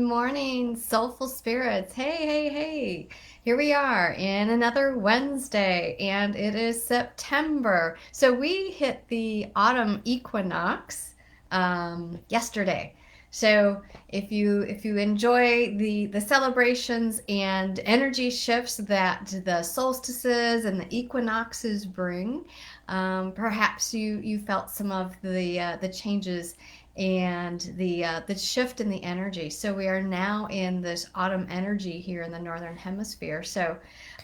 morning, soulful spirits. Hey, hey, hey. Here we are in another Wednesday, and it is September. So we hit the autumn equinox yesterday. So if you enjoy the celebrations and energy shifts that the solstices and the equinoxes bring, perhaps you felt some of the changes and the shift in the energy. So we are now in this autumn energy here in the northern hemisphere.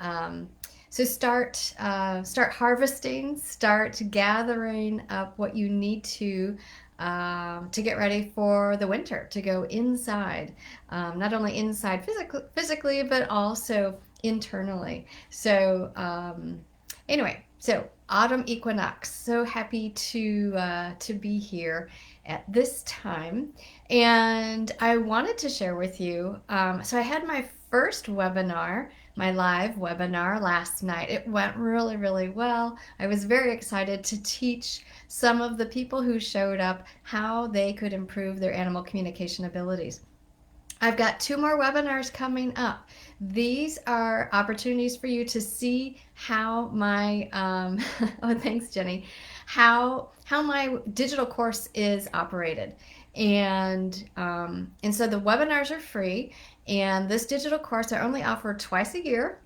Um, so start harvesting, start gathering up what you need to get ready for the winter, to go inside, not only inside physically, but also internally. Anyway, so autumn equinox. So happy to be here at this time, and I wanted to share with you. So I had my first webinar, my live webinar last night. It went really, really well. I was very excited to teach some of the people who showed up how they could improve their animal communication abilities. I've got two more webinars coming up. These are opportunities for you to see how my oh, thanks, Jenny, how my digital course is operated. And so the webinars are free, and this digital course I only offer twice a year,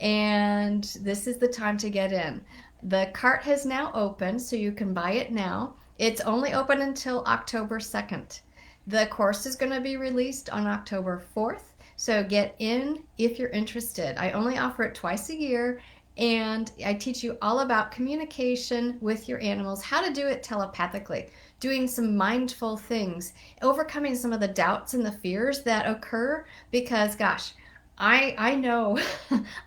and this is the time to get in. The cart has now opened, so you can buy it now. It's only open until October 2nd. The course is going to be released on October 4th, so get in if you're interested. I only offer it twice a year, and I teach you all about communication with your animals, how to do it telepathically, doing some mindful things, overcoming some of the doubts and the fears that occur because, gosh, I know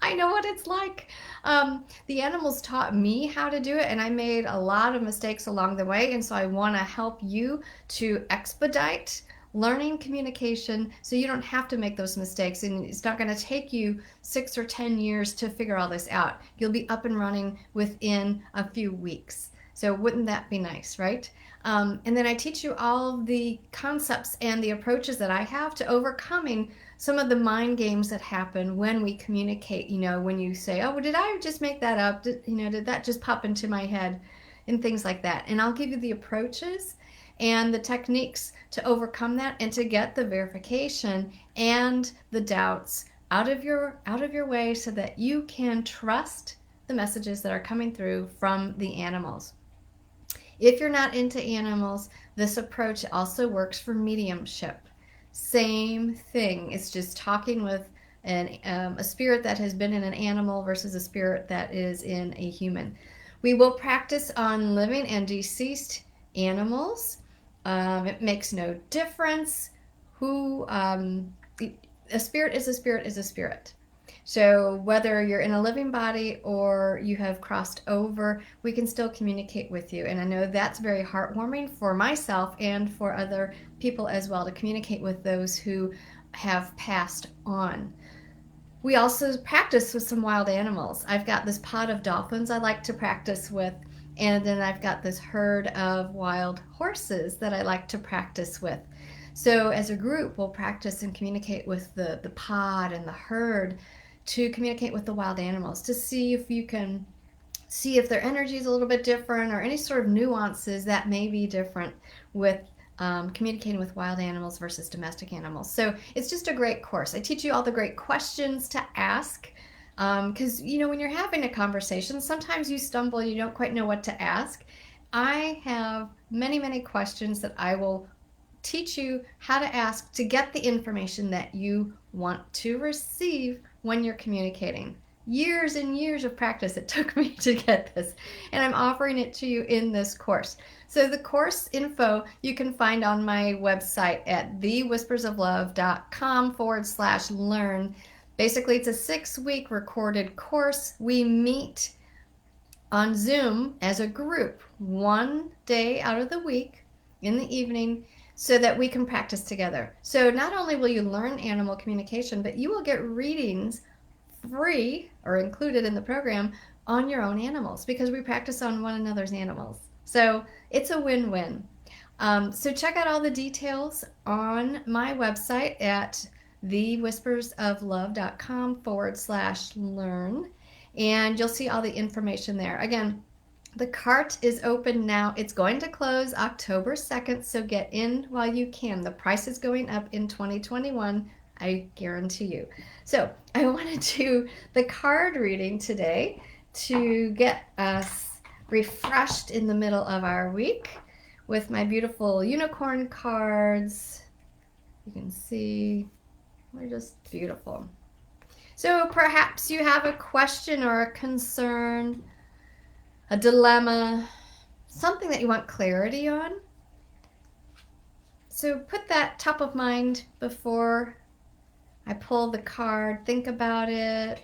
I know what it's like. The animals taught me how to do it, and I made a lot of mistakes along the way. And so I want to help you to expedite learning communication so you don't have to make those mistakes. And it's not going to take you 6 or 10 years to figure all this out. You'll be up and running within a few weeks. So wouldn't that be nice, right? And then I teach you all of the concepts and the approaches that I have to overcoming some of the mind games that happen when we communicate. When you say, oh, well, did I just make that up? Did that just pop into my head? And things like that. And I'll give you the approaches and the techniques to overcome that and to get the verification and the doubts out of your way so that you can trust the messages that are coming through from the animals. If you're not into animals, this approach also works for mediumship. Same thing. It's just talking with a spirit that has been in an animal versus a spirit that is in a human. We will practice on living and deceased animals. It makes no difference who a spirit is a spirit is a spirit. So whether you're in a living body or you have crossed over, we can still communicate with you. And I know that's very heartwarming for myself and for other people as well, to communicate with those who have passed on. We also practice with some wild animals. I've got this pod of dolphins I like to practice with, and then I've got this herd of wild horses that I like to practice with. So as a group, we'll practice and communicate with the pod and the herd to communicate with the wild animals, to see if you can see if their energy is a little bit different or any sort of nuances that may be different with communicating with wild animals versus domestic animals. So it's just a great course. I teach you all the great questions to ask because, when you're having a conversation, sometimes you stumble and you don't quite know what to ask. I have many, many questions that I will teach you how to ask to get the information that you want to receive when you're communicating. Years and years of practice it took me to get this, and I'm offering it to you in this course. So the course info you can find on my website at thewhispersoflove.com/learn. Basically, it's a 6-week recorded course. We meet on Zoom as a group one day out of the week in the evening so that we can practice together. So not only will you learn animal communication, but you will get readings free or included in the program on your own animals because we practice on one another's animals. So it's a win-win. So check out all the details on my website at thewhispersoflove.com/learn, and you'll see all the information there. Again, the cart is open now. It's going to close October 2nd, so get in while you can. The price is going up in 2021, I guarantee you. So I want to do the card reading today to get us refreshed in the middle of our week with my beautiful unicorn cards. You can see they're just beautiful. So perhaps you have a question or a concern, a dilemma, something that you want clarity on. So put that top of mind before I pull the card. Think about it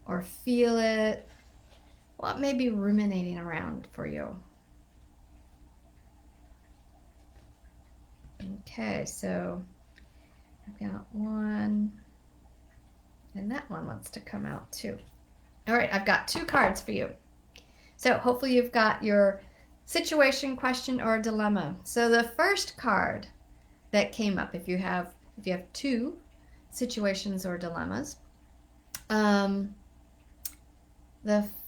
or feel it. What may be ruminating around for you? Okay, so I've got one, and that one wants to come out too. All right, I've got 2 cards for you. So hopefully you've got your situation, question, or dilemma. So the first card that came up, if you have 2 situations or dilemmas, the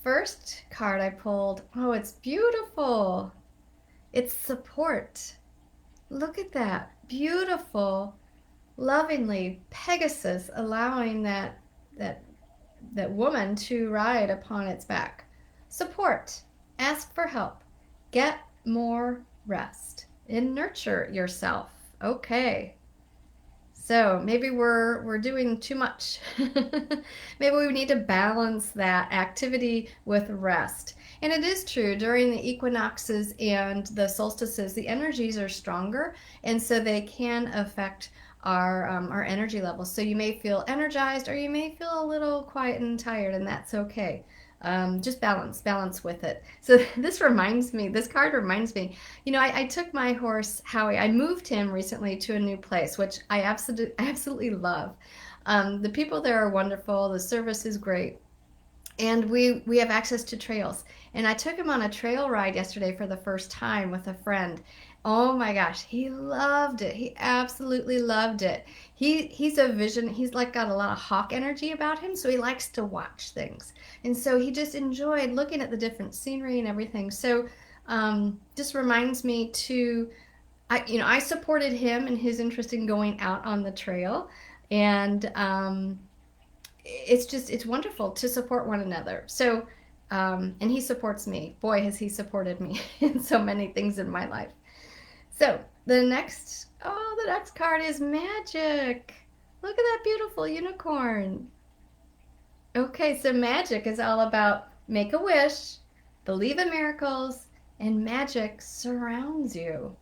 first card I pulled, oh, it's beautiful. It's support. Look at that. Beautiful, lovingly, Pegasus allowing that woman to ride upon its back. Support. Ask for help. Get more rest and nurture yourself. Okay. So maybe we're doing too much. Maybe we need to balance that activity with rest. And it is true, during the equinoxes and the solstices, the energies are stronger, and so they can affect our energy levels. So you may feel energized, or you may feel a little quiet and tired, and that's okay. Just balance with it. So this card reminds me, I took my horse, Howie, I moved him recently to a new place, which I absolutely love. The people there are wonderful. The service is great. And we have access to trails. And I took him on a trail ride yesterday for the first time with a friend. Oh my gosh, he loved it. He absolutely loved it. He's a vision. He's like got a lot of hawk energy about him, so he likes to watch things. And so he just enjoyed looking at the different scenery and everything. So just reminds me I supported him and his interest in going out on the trail. And it's wonderful to support one another. So, and he supports me. Boy, has he supported me in so many things in my life. So the next card is magic. Look at that beautiful unicorn. Okay, so magic is all about make a wish, believe in miracles, and magic surrounds you.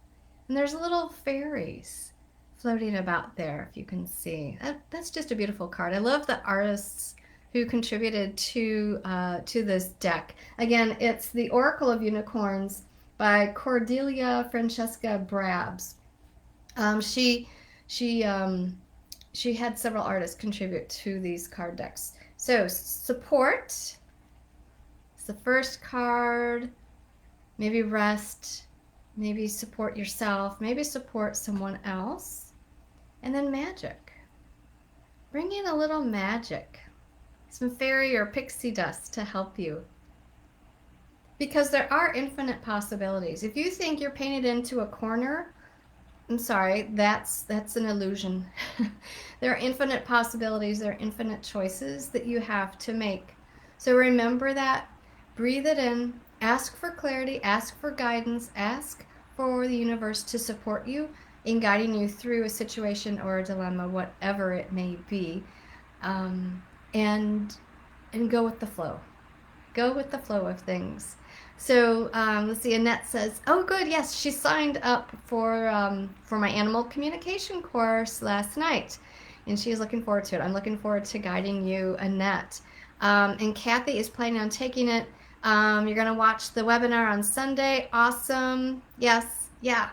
And there's little fairies floating about there, if you can see. That's just a beautiful card. I love the artists who contributed to this deck. Again, it's the Oracle of Unicorns by Cordelia Francesca Brabs. She had several artists contribute to these card decks. So support is the first card. Maybe rest, maybe support yourself, maybe support someone else. And then magic. Bring in a little magic. Some fairy or pixie dust to help you. Because there are infinite possibilities. If you think you're painted into a corner, I'm sorry, that's an illusion. There are infinite possibilities, there are infinite choices that you have to make. So remember that, breathe it in, ask for clarity, ask for guidance, ask for the universe to support you in guiding you through a situation or a dilemma, whatever it may be, and go with the flow. Go with the flow of things. So let's see, Annette says, oh good, yes, she signed up for my animal communication course last night, and she's looking forward to it. I'm looking forward to guiding you, Annette. And Kathy is planning on taking it. You're going to watch the webinar on Sunday. Awesome. Yes, yeah.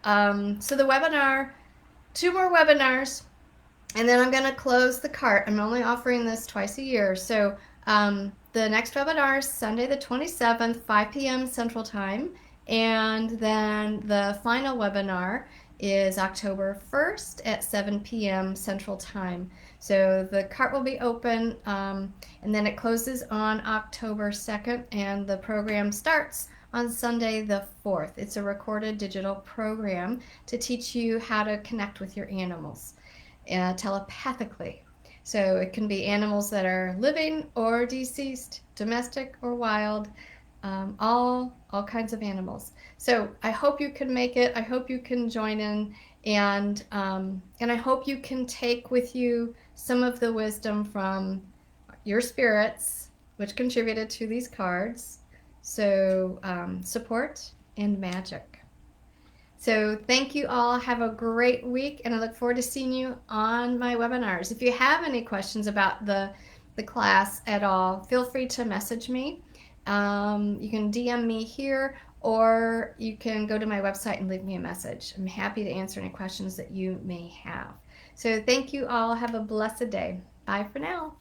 So the webinar, 2 more webinars, and then I'm going to close the cart. I'm only offering this twice a year. So the next webinar is Sunday the 27th, 5 p.m. Central Time, And then the final webinar is October 1st at 7 p.m. Central Time. So the cart will be open, and then it closes on October 2nd, and the program starts on Sunday the 4th. It's a recorded digital program to teach you how to connect with your animals telepathically. So it can be animals that are living or deceased, domestic or wild, all kinds of animals. So I hope you can make it. I hope you can join in, and I hope you can take with you some of the wisdom from your spirits, which contributed to these cards. So support and magic. So thank you all. Have a great week, and I look forward to seeing you on my webinars. If you have any questions about the class at all, feel free to message me. You can DM me here, or you can go to my website and leave me a message. I'm happy to answer any questions that you may have. So thank you all. Have a blessed day. Bye for now.